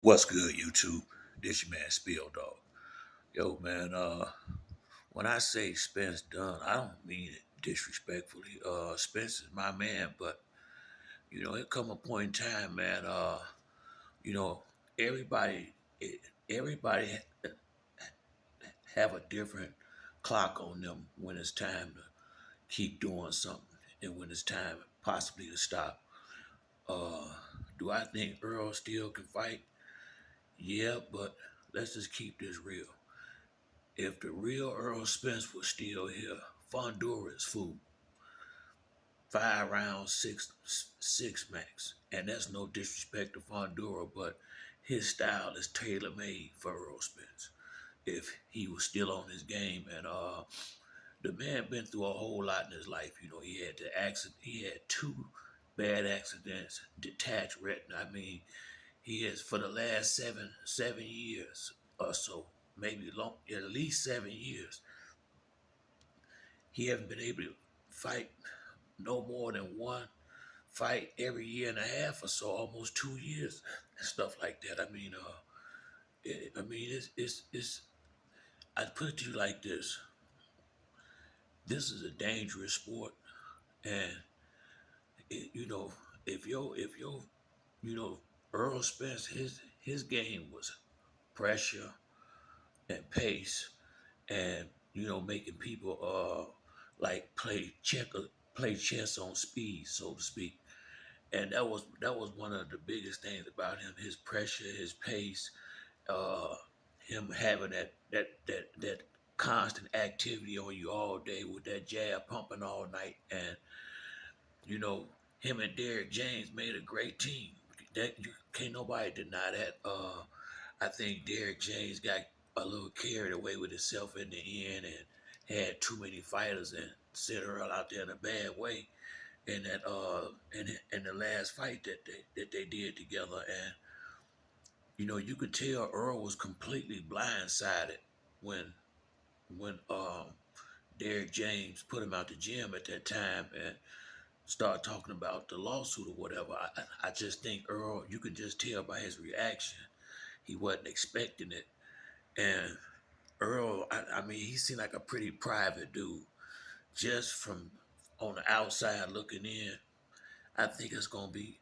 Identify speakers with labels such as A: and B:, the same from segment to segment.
A: What's good, YouTube? This your man Spill Dog. Yo, man, when I say Spence done, I don't mean it disrespectfully. Spence is my man, but it come a point in time, man, you know, everybody everybody have a different clock on them when it's time to keep doing something and when it's time possibly to stop. Uh do I think Earl still can fight? Yeah, but let's just keep this real. If the real Errol Spence was still here, Fundora is food. 5 rounds, six max. And that's no disrespect to Fundora, but his style is tailor made for Errol Spence. If he was still on his game, and the man been through a whole lot in his life. He had the accident. He had two bad accidents, detached retina. I mean, he has for the last seven years or so, maybe long, at least 7 years. He haven't been able to fight no more than one fight every year and a half or so, almost 2 years, and stuff like that. It's. I put it to you like this: this is a dangerous sport, and it, you know, if your, you know, Earl Spence, his game was pressure and pace, and making people like play chess on speed, so to speak. And that was one of the biggest things about him: his pressure, his pace, uh, him having that constant activity on you all day with that jab pumping all night, and you know him and Derrick James made a great team. That you can't nobody deny that. I think Derrick James got a little carried away with himself in the end and had too many fighters and sent Earl out there in a bad way in that in the last fight that they did together. And you could tell Earl was completely blindsided when when Derrick James put him out the gym at that time and started talking about the lawsuit or whatever. I just think Earl, you could just tell by his reaction, he wasn't expecting it. And Earl, I mean, he seemed like a pretty private dude. Just from on the outside looking in, I think it's gonna be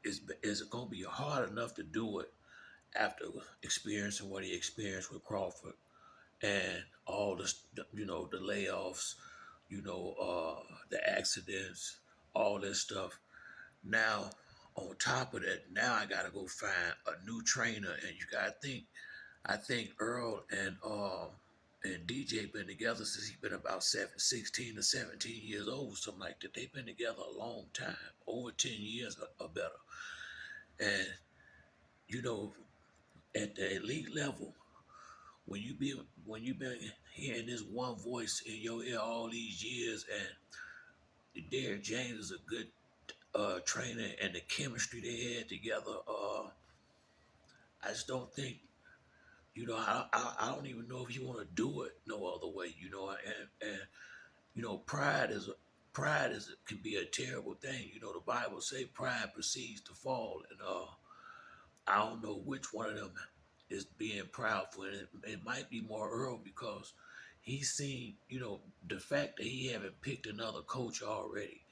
A: hard enough to do it after experiencing what he experienced with Crawford and all the layoffs, the accidents, all this stuff. Now, on top of that, now I gotta go find a new trainer, and you gotta think. I think Earl and DJ been together since he's been about 16 to 17 years old, something like that. They've been together a long time, over 10 years or better. And you know, at the elite level, when you've been hearing this one voice in your ear all these years, and Derrick James is a good trainer, and the chemistry they had together, I just don't think. I don't even know if you want to do it no other way. And pride is can be a terrible thing. The Bible say pride precedes the fall, and I don't know which one of them is being proudful. And it might be more Earl because he's seen, the fact that he haven't picked another coach already.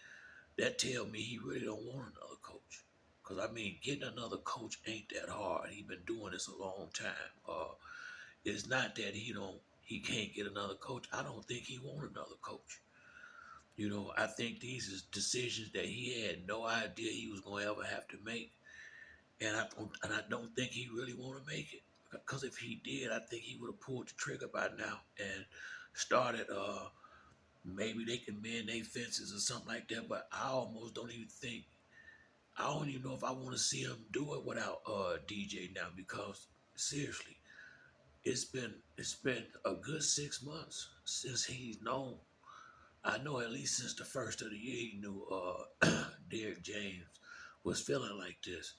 A: That tell me he really don't want another coach. Cause I mean, getting another coach ain't that hard. He been doing this a long time. It's not that he can't get another coach. I don't think he want another coach. I think these is decisions that he had no idea he was going to ever have to make, and I don't think he really want to make it. Because if he did, I think he would have pulled the trigger by now and started. Maybe they can mend their fences or something like that. But I almost don't even think. I don't even know if I want to see him do it without DJ now, because seriously, it's been a good 6 months since he's known. I know at least since the first of the year he knew Derrick James was feeling like this.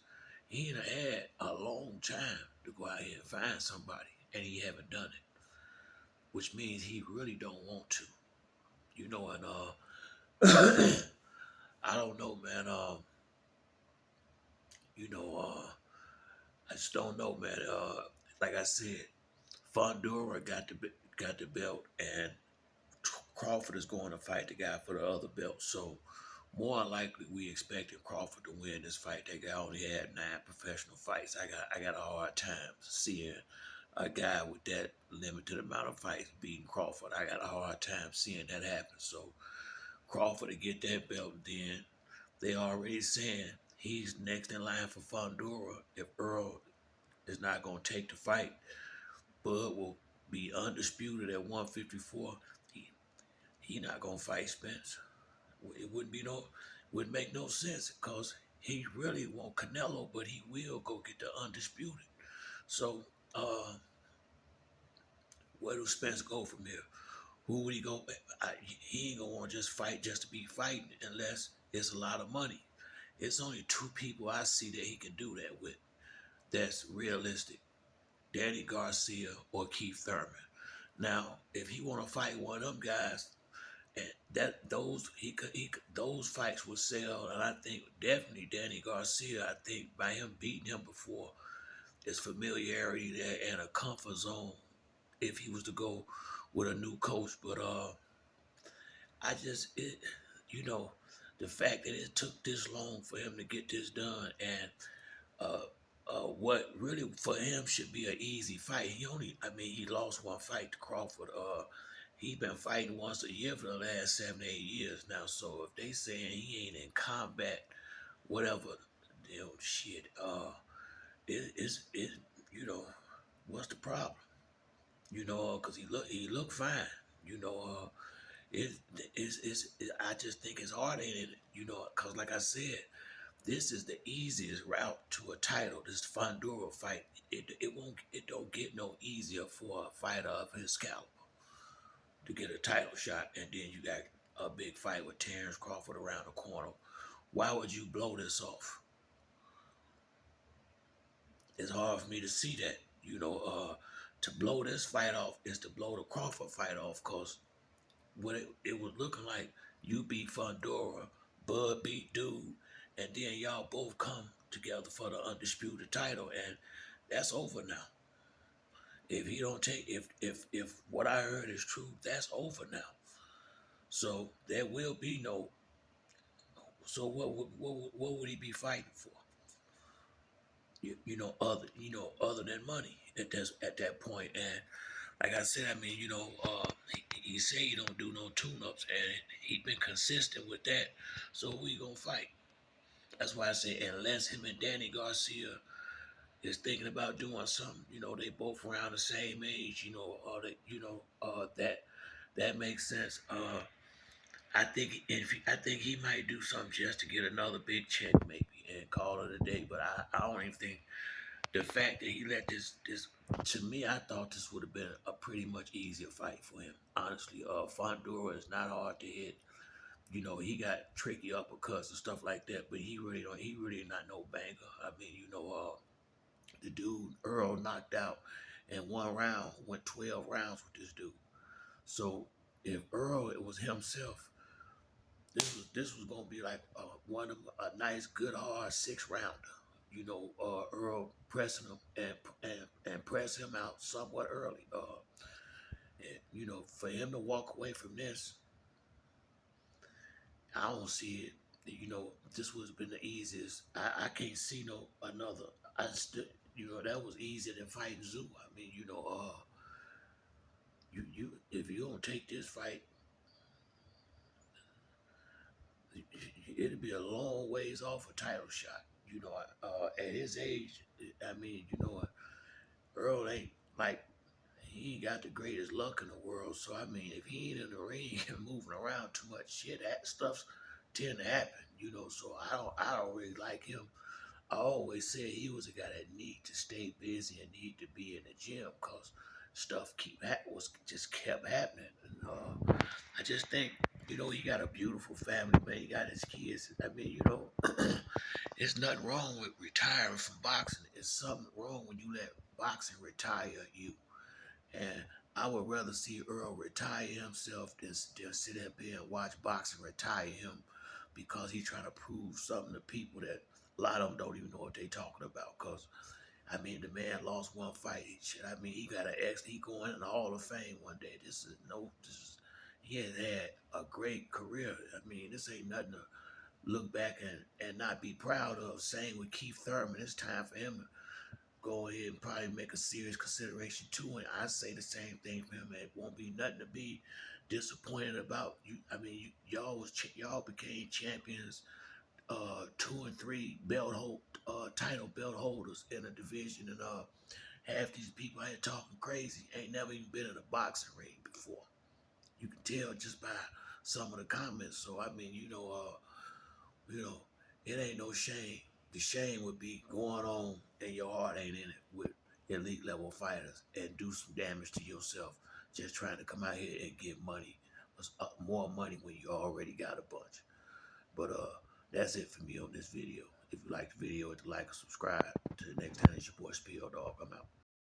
A: He ain't had a long time to go out here and find somebody, and he haven't done it, which means he really don't want to. And I don't know, man. You know, I just don't know, man. Like I said, Fundora got the belt, and Crawford is going to fight the guy for the other belt. So more likely, we expected Crawford to win this fight. That guy only had 9 professional fights. I got a hard time seeing a guy with that limited amount of fights beating Crawford. I got a hard time seeing that happen. So Crawford to get that belt, then they already saying he's next in line for Fundora. If Earl is not going to take the fight, Bud will be undisputed at 154. He he not going to fight Spence. It wouldn't make no sense because he really want Canelo, but he will go get the undisputed. So where do Spence go from here? Who would he go? He ain't gonna want to just fight just to be fighting unless it's a lot of money. It's only 2 people I see that he can do that with. That's realistic: Danny Garcia or Keith Thurman. Now, if he want to fight one of them guys, and that those fights would sell, and I think definitely Danny Garcia. I think by him beating him before, there's familiarity there and a comfort zone if he was to go with a new coach. But I just it you know the fact that it took this long for him to get this done, and uh, what really for him should be an easy fight. He lost one fight to Crawford. He been fighting once a year for the last 7 8 years now. So if they saying he ain't in combat, whatever, shit. It you know what's the problem? Cause he look fine. You know, it, I just think it's hard, ain't it? Cause like I said, this is the easiest route to a title. This Fundora fight, it don't get no easier for a fighter of his caliber to get a title shot, and then you got a big fight with Terrence Crawford around the corner. Why would you blow this off? It's hard for me to see that. To blow this fight off is to blow the Crawford fight off, cause what it was looking like, you beat Fundora, Bud beat Dude, and then y'all both come together for the undisputed title, and that's over now. If he don't take, if what I heard is true, that's over now. So there will be no. So what would he be fighting for? Other than money at that point. And like I said, he say he don't do no tune-ups, and he been consistent with that. So who he gonna fight? That's why I say unless him and Danny Garcia is thinking about doing something, they both around the same age, that makes sense. I think he might do something just to get another big check maybe and call it a day. But I don't even think the fact that he let this to me, I thought this would have been a pretty much easier fight for him. Honestly, Fundora is not hard to hit. He got tricky uppercuts and stuff like that, but he really don't. He really not no banger. The dude Earl knocked out in one round, went 12 rounds with this dude. So if Earl it was himself, this was gonna be like one of a nice, good, hard 6 rounder. Earl pressing him and press him out somewhat early. For him to walk away from this, I don't see it. This would have been the easiest. I can't see no another. I still, that was easier than fighting Zoo. You if you don't take this fight, it'll be a long ways off a title shot. At his age, Earl ain't like he ain't got the greatest luck in the world. So if he ain't in the ring and moving around too much, shit, that stuff tend to happen. So I don't really like him. I always said he was a guy that need to stay busy and need to be in the gym because stuff was just kept happening. And, I just think he got a beautiful family, man. He got his kids. There's nothing wrong with retiring from boxing. It's something wrong when you let boxing retire you. And I would rather see Earl retire himself than sit up here and watch boxing retire him because he's trying to prove something to people that a lot of them don't even know what they're talking about. Because I mean, the man lost one fight. Shit, I mean, he got an ex. He going in the Hall of Fame one day. This is no. This is, he has had a great career. I mean, this ain't nothing to look back and not be proud of. Same with Keith Thurman. It's time for him to go ahead and probably make a serious consideration too. And I say the same thing for him. It won't be nothing to be disappointed about. You, I mean, y'all became champions, 2 and 3 title belt holders in a division, and half these people out here talking crazy ain't never even been in a boxing ring before. You can tell just by some of the comments. So I mean, you know, it ain't no shame. The shame would be going on and your heart ain't in it with elite level fighters and do some damage to yourself just trying to come out here and get money, more money when you already got a bunch. But that's it for me on this video. If you like the video, hit the like and subscribe. Till the next time, it's your boy Spill Dog. I'm out.